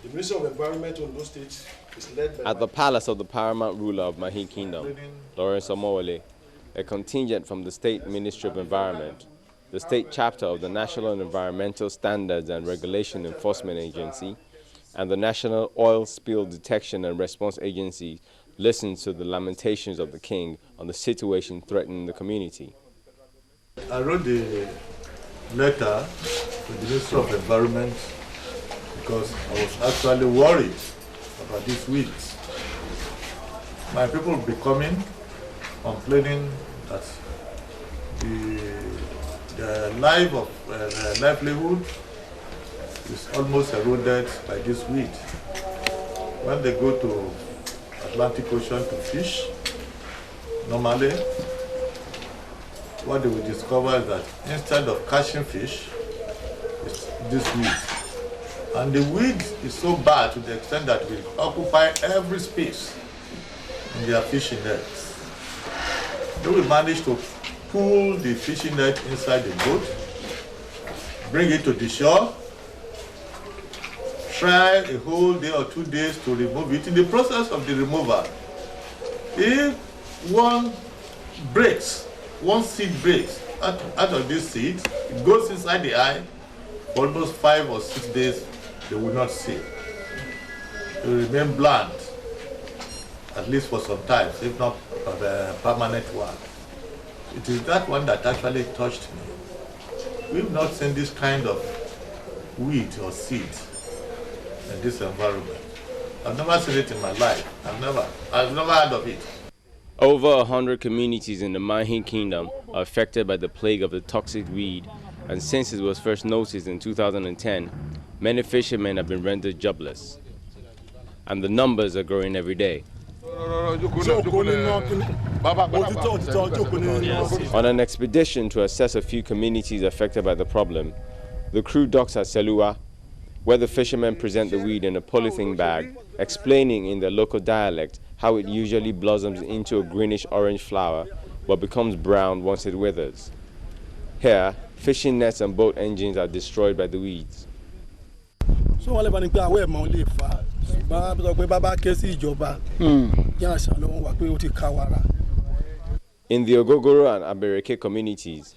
The Ministry of Environment in Ondo State is led by... At the palace of the paramount ruler of Mahi Kingdom, Lawrence Omowole, a contingent from the State Ministry of Environment, the state chapter of the National Environmental Standards and Regulation Enforcement Agency, and the National Oil Spill Detection and Response Agency listens to the lamentations of the king on the situation threatening the community. I wrote the letter to the Ministry of Environment because I was actually worried about these weeds. My people will be coming, complaining that the livelihood is almost eroded by this weed. When they go to Atlantic Ocean to fish, normally what they will discover is that instead of catching fish, it's this weed. And the weed is so bad to the extent that it will occupy every space in their fishing nets. They will manage to pull the fishing net inside the boat, bring it to the shore, try a whole day or 2 days to remove it. In the process of the removal, if one seed breaks out of this seed, it goes inside the eye, for almost 5 or 6 days, they will not see. It will remain bland, at least for some time, if not a permanent one. It is that one that actually touched me. We've not seen this kind of weed or seed in this environment. I've never seen it in my life. I've never heard of it. Over 100 communities in the Mahi Kingdom are affected by the plague of the toxic weed, and since it was first noticed in 2010, many fishermen have been rendered jobless. And the numbers are growing every day. On an expedition to assess a few communities affected by the problem, the crew docks at Selua, where the fishermen present the weed in a polythene bag, explaining in their local dialect how it usually blossoms into a greenish-orange flower, but becomes brown once it withers. Here, fishing nets and boat engines are destroyed by the weeds. In the Ogogoro and Abereke communities,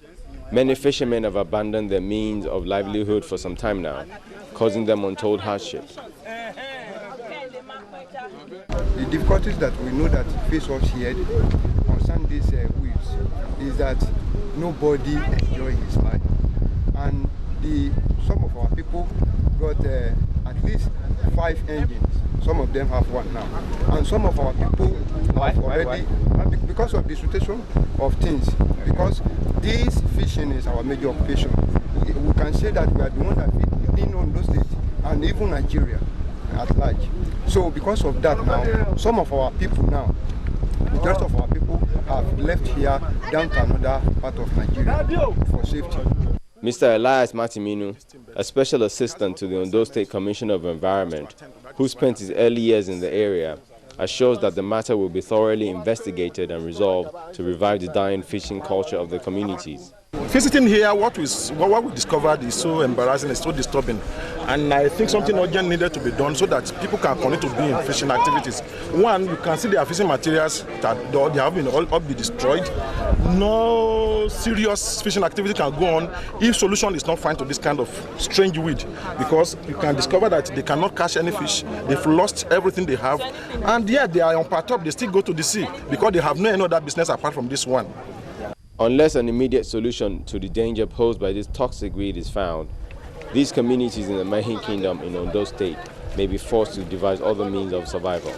many fishermen have abandoned their means of livelihood for some time now, causing them untold hardships. The difficulties that we know that face us here concern these weeds is that nobody enjoys his life, and some of our people got at least 5 engines. Some of them have 1 now, and some of our people have already, because of the situation of things, because this fishing is our major occupation. We can say that we are the one that feed in Ondo State and even Nigeria at large. So because of that now, some of our people now, the rest of our people have left here down to another part of Nigeria for safety. Mr. Elias Matiminu, a special assistant to the Ondo State Commissioner of Environment, who spent his early years in the area, assures that the matter will be thoroughly investigated and resolved to revive the dying fishing culture of the communities. Visiting here, what we discovered is so embarrassing, it's so disturbing, and I think something urgent needed to be done so that people can continue to be in fishing activities. One, you can see their fishing materials that they have been all be destroyed. No serious fishing activity can go on if solution is not found to this kind of strange weed, because you can discover that they cannot catch any fish, they've lost everything they have, and yet they are on part up, they still go to the sea because they have no any other business apart from this one. Unless an immediate solution to the danger posed by this toxic weed is found, these communities in the Mahi Kingdom in Ondo State may be forced to devise other means of survival.